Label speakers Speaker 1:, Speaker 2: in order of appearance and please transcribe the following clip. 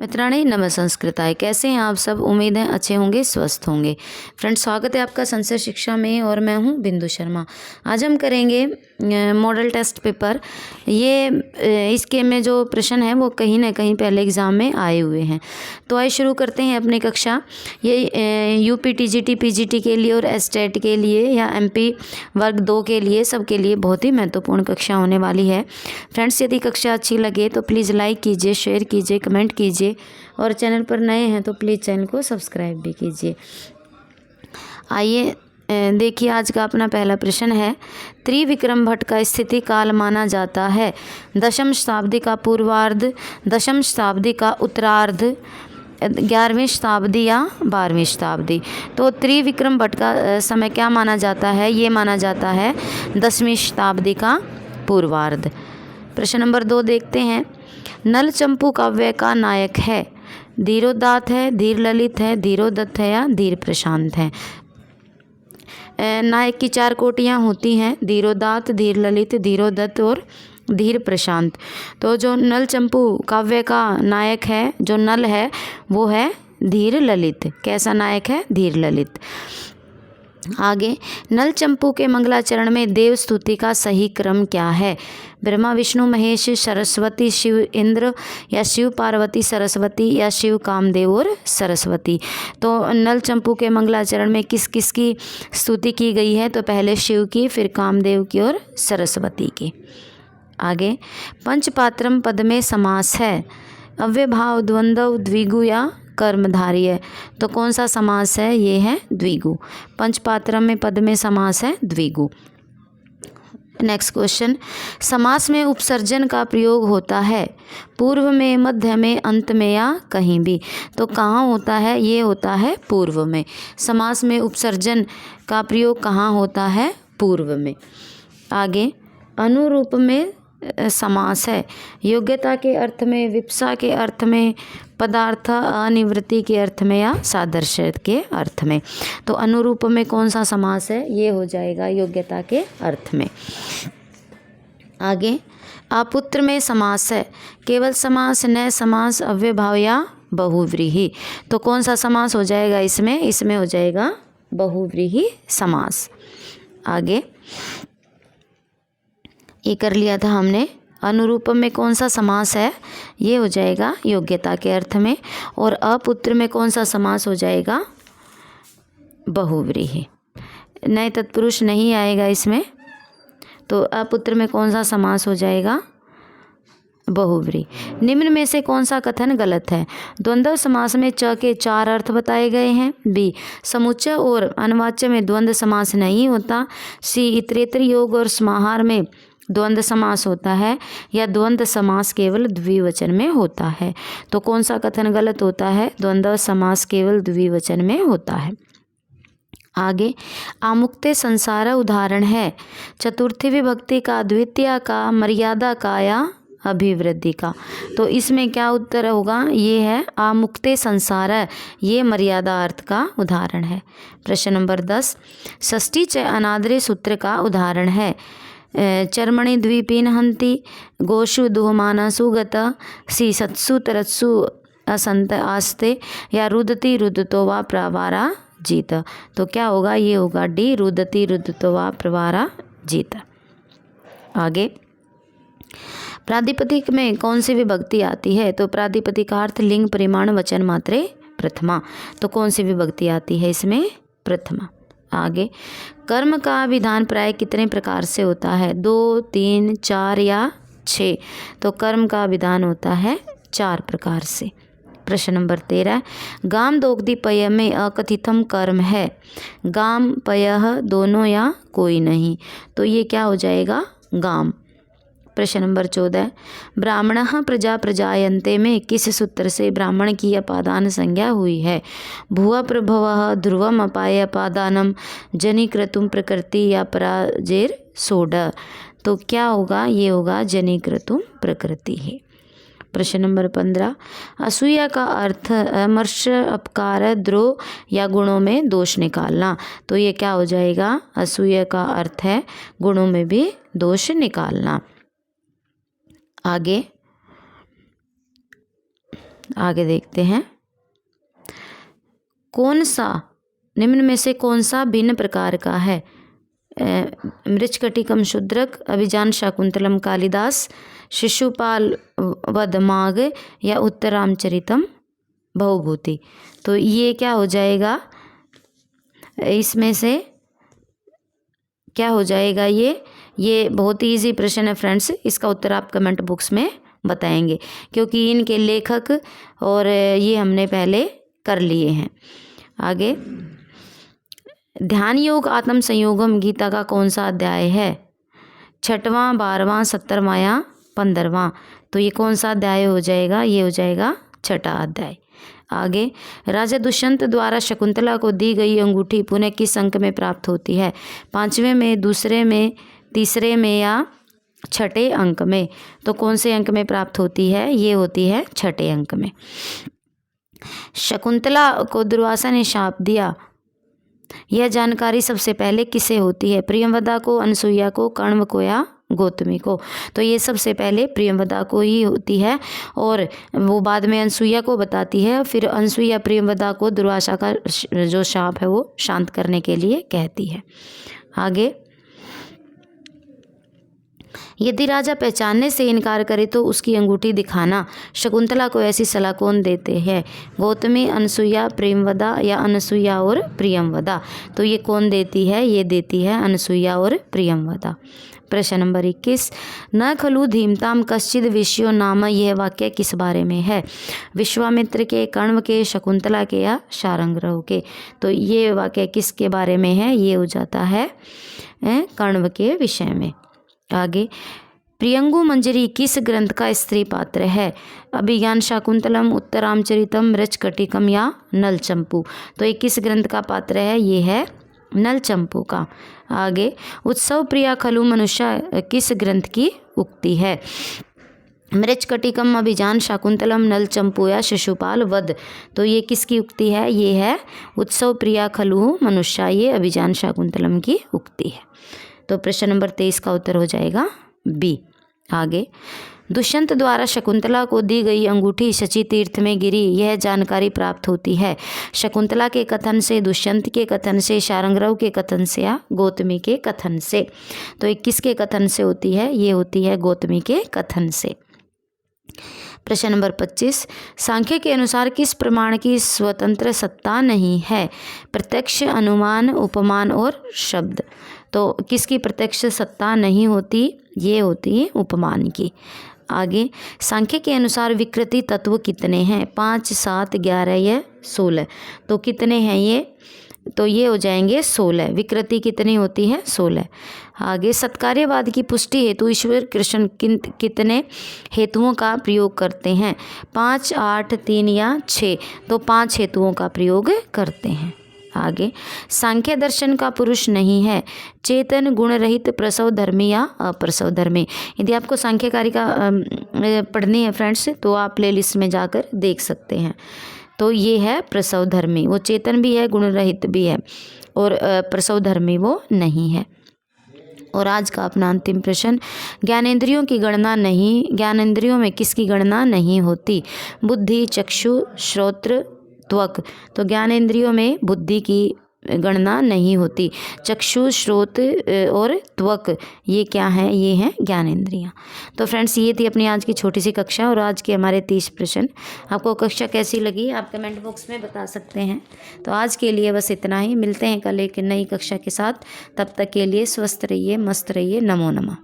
Speaker 1: मित्राणि नमस्कृताय। कैसे हैं आप सब? उम्मीद है अच्छे होंगे, स्वस्थ होंगे। फ्रेंड्स, स्वागत है आपका संस्कृत शिक्षा में और मैं हूं बिंदु शर्मा। आज हम करेंगे मॉडल टेस्ट पेपर। ये इसके में जो प्रश्न है वो कहीं ना कहीं पहले एग्ज़ाम में आए हुए हैं। तो आइए शुरू करते हैं अपनी कक्षा। ये यूपी टीजीटी पीजीटी के लिए और एसटेट के लिए या एमपी वर्ग 2 के लिए, सबके लिए बहुत ही महत्वपूर्ण कक्षा होने वाली है। फ्रेंड्स, यदि कक्षा अच्छी लगे तो प्लीज़ लाइक कीजिए, शेयर कीजिए, कमेंट कीजिए और चैनल पर नए हैं तो प्लीज़ चैनल को सब्सक्राइब भी कीजिए। आइए देखिए, आज का अपना पहला प्रश्न है। त्रिविक्रम भट्ट का स्थिति काल माना जाता है दशम शताब्दी का पूर्वार्ध, दशम शताब्दी का उत्तरार्ध, 11वीं शताब्दी या 12वीं शताब्दी। तो त्रिविक्रम भट्ट का समय क्या माना जाता है? ये माना जाता है 10वीं शताब्दी का पूर्वार्ध। प्रश्न नंबर 2 देखते हैं। नल चंपू काव्य का नायक है? धीरोदात्त है, धीर ललित है, धीरोदत्त है या धीर प्रशांत है? नायक की 4 कोटियाँ होती हैं, धीरोदात्त, धीर ललित, धीरोदत्त और धीर प्रशांत। तो जो नल चंपू काव्य का नायक है, जो नल है, वो है धीर ललित। कैसा नायक है? धीर ललित। आगे, नल चंपू के मंगलाचरण में देव स्तुति का सही क्रम क्या है? ब्रह्मा विष्णु महेश, सरस्वती शिव इंद्र या शिव पार्वती सरस्वती या शिव कामदेव और सरस्वती। तो नल चंपू के मंगलाचरण में किस किस की स्तुति की गई है? तो पहले शिव की, फिर कामदेव की और सरस्वती की। आगे, पंचपात्रम पद में समास है? अव्यभाव, द्वंद्व, द्विगु या कर्मधारी है? तो कौन सा समास है? ये है द्विगु। पंचपात्रम में पद में समास है द्विगु। Next question. समास में उपसर्जन का प्रयोग होता है पूर्व में, मध्य में, अंत में या कहीं भी? तो कहाँ होता है? ये होता है पूर्व में। समास में उपसर्जन का प्रयोग कहाँ होता है? पूर्व में। आगे, अनुरूप में समास है? योग्यता के अर्थ में, विप्सा के अर्थ में, पदार्थ अनिवृत्ति के अर्थ में या सादृश्य के अर्थ में? तो अनुरूप में कौन सा समास है? ये हो जाएगा योग्यता के अर्थ में। आगे, अपुत्र में समास है? केवल समास, नए समास, अव्ययभाव या बहुव्रीहि? तो कौन सा समास हो जाएगा इसमें? इसमें हो जाएगा बहुव्रीहि समास। आगे, ये कर लिया था हमने। अनुरूप में कौन सा समास है? ये हो जाएगा योग्यता के अर्थ में। और अपुत्र में कौन सा समास हो जाएगा? बहुव्रीहि। नए तत्पुरुष नहीं आएगा इसमें। तो अपुत्र में कौन सा समास हो जाएगा? बहुव्रीहि। निम्न में से कौन सा कथन गलत है? द्वंद्व समास में च के 4 अर्थ बताए गए हैं। बी, समुच्चय और अनवाच्य में द्वंद्व समास नहीं होता। सी, इतरेतर योग और समाहार में द्वंद्व समास होता है। या द्वंद्व समास केवल द्विवचन में होता है। तो कौन सा कथन गलत होता है? द्वंद्व समास केवल द्विवचन में होता है। आगे, आमुक्ते संसार उदाहरण है? चतुर्थी विभक्ति का, द्वितीय का, मर्यादा का या अभिवृद्धि का? तो इसमें क्या उत्तर होगा? ये है आमुक्ते संसार, ये मर्यादा अर्थ का उदाहरण है। प्रश्न नंबर 10। षष्ठी च अनादरे सूत्र का उदाहरण है? चर्मणि द्वीपीन हंति, गोषु दुहमाना सुगत, सी सत्सु तरत्सु असंत आस्ते या रुदती रुदतो वा प्रवारा जीत? तो क्या होगा? ये होगा डी, रुदती रुदतो वा प्रवारा जीत। आगे, प्रातिपदिक में कौन सी विभक्ति आती है? तो प्रातिपदिक का अर्थ लिंग, परिमाण, वचन, मात्रे, प्रथमा। तो कौन सी विभक्ति आती है इसमें? प्रथमा। आगे, कर्म का विधान प्राय कितने प्रकार से होता है? 2, 3, 4 या 6? तो कर्म का विधान होता है 4 प्रकार से। प्रश्न नंबर 13। गाम दोग्धी पय में अकथितम कर्म है? गाम, पयः, दोनों या कोई नहीं? तो ये क्या हो जाएगा? गाम। प्रश्न नंबर 14। ब्राह्मणः प्रजा प्रजायन्ते में किस सूत्र से ब्राह्मण की अपादान संज्ञा हुई है? भुवः प्रभवः, ध्रुवम् अपाय अपादानम, जनीकृतुम प्रकृति या पराजेर सोड? तो क्या होगा? ये होगा जनीकृतुम प्रकृति है। प्रश्न नंबर 15। असूया का अर्थ अमर्ष, अपकार, द्रोह या गुणों में दोष निकालना? तो ये क्या हो जाएगा? असूया का अर्थ है गुणों में भी दोष निकालना। आगे, आगे देखते हैं, कौन सा निम्न में से कौन सा भिन्न प्रकार का है? मृच्छकटिकम शूद्रक, अभिज्ञान शाकुंतलम कालिदास, शिशुपाल वध माघ या उत्तरामचरितम बहुभूति। तो ये क्या हो जाएगा, इसमें से क्या हो जाएगा? ये बहुत ही ईजी प्रश्न है फ्रेंड्स, इसका उत्तर आप कमेंट बॉक्स में बताएंगे, क्योंकि इनके लेखक और ये हमने पहले कर लिए हैं। आगे, ध्यान योग आत्म संयोगम गीता का कौन सा अध्याय है? 6वां, 12वां, 17वां या 15वां? तो ये कौन सा अध्याय हो जाएगा? ये हो जाएगा 6ठा अध्याय। आगे, राजा दुष्यंत द्वारा शकुंतला को दी गई अंगूठी पुनः किस अंक में प्राप्त होती है? 5वें में, दूसरे में, तीसरे में या 6ठे अंक में? तो कौन से अंक में प्राप्त होती है? ये होती है 6ठे अंक में। शकुंतला को दुर्वासा ने शाप दिया, यह जानकारी सबसे पहले किसे होती है? प्रियंवदा को, अनसुईया को, कण्व को या गौतमी को? तो ये सबसे पहले प्रियंवदा को ही होती है और वो बाद में अनसुईया को बताती है। फिर अनसुईया प्रियंवदा को दुर्वासा का जो शाप है वो शांत करने के लिए कहती है। आगे, यदि राजा पहचानने से इनकार करे तो उसकी अंगूठी दिखाना। शकुंतला को ऐसी सलाह कौन देते हैं? गौतमी, अनसुईया, प्रेमवदा या अनसुईया और प्रियंवदा? तो ये कौन देती है? ये देती है अनसुईया और प्रियंवदा। प्रश्न नंबर 21, न खलु धीमताम कश्चिद विषयो नाम, यह वाक्य किस बारे में है? विश्वामित्र के, कण्व के, शकुंतला के या शार्ंगधर के? तो ये वाक्य किसके बारे में है? ये हो जाता है कण्व के विषय में। आगे, प्रियंगु मंजरी किस ग्रंथ का स्त्री पात्र है? अभिज्ञान शाकुंतलम, उत्तरामचरितम, मृच्छकटिकम या नलचंपू? तो ये किस ग्रंथ का पात्र है? ये है नलचंपू का। आगे, उत्सव प्रिया खलु मनुष्य किस ग्रंथ की उक्ति है? मृच्छकटिकम, अभिज्ञान शाकुंतलम, नलचंपू या शिशुपाल वध? तो ये किसकी उक्ति है? ये है उत्सव प्रिया खलु मनुष्य, ये अभिज्ञान शाकुंतलम की उक्ति है। तो प्रश्न नंबर 23 का उत्तर हो जाएगा बी। आगे, दुष्यंत द्वारा शकुंतला को दी गई अंगूठी शची तीर्थ में गिरी, यह जानकारी प्राप्त होती है? शकुंतला के कथन से, दुष्यंत के कथन से, शार्ंगधर के कथन से या गौतमी के कथन से? तो ये किसके कथन से होती है? ये होती है गौतमी के कथन से। प्रश्न नंबर 25, सांख्य के अनुसार किस प्रमाण की स्वतंत्र सत्ता नहीं है? प्रत्यक्ष, अनुमान, उपमान और शब्द? तो किसकी प्रत्यक्ष सत्ता नहीं होती? ये होती है उपमान की। आगे, सांख्य के अनुसार विकृति तत्व कितने हैं? 5, 7, 11 या 16? तो कितने हैं ये? तो ये हो जाएंगे 16। विकृति कितनी होती है? 16। आगे, सत्कार्यवाद की पुष्टि हेतु ईश्वर कृष्ण कितने हेतुओं का प्रयोग करते हैं? 5, 8, 3 या 6? तो 5 हेतुओं का प्रयोग करते हैं। आगे, सांख्य दर्शन का पुरुष नहीं है? चेतन, गुण रहित, प्रसव धर्मी या अप्रसव धर्मी? यदि आपको सांख्यकारिका पढ़नी है फ्रेंड्स तो आप प्लेलिस्ट में जाकर देख सकते हैं। तो ये है प्रसव धर्मी, वो चेतन भी है, गुण रहित भी है और प्रसव धर्मी वो नहीं है। और आज का अपना अंतिम प्रश्न, ज्ञानेंद्रियों की गणना नहीं, ज्ञानेंद्रियों में किसकी गणना नहीं होती? बुद्धि, चक्षु, श्रोत्र, त्वक? तो ज्ञानेंद्रियों में बुद्धि की गणना नहीं होती। चक्षु, श्रोत और त्वक ये क्या है? ये हैं ज्ञानेंद्रियाँ। तो फ्रेंड्स, ये थी अपनी आज की छोटी सी कक्षा और आज के हमारे 30 प्रश्न। आपको कक्षा कैसी लगी आप कमेंट बॉक्स में बता सकते हैं। तो आज के लिए बस इतना ही, मिलते हैं कल एक नई कक्षा के साथ। तब तक के लिए स्वस्थ रहिए, मस्त रहिए। नमो नमः।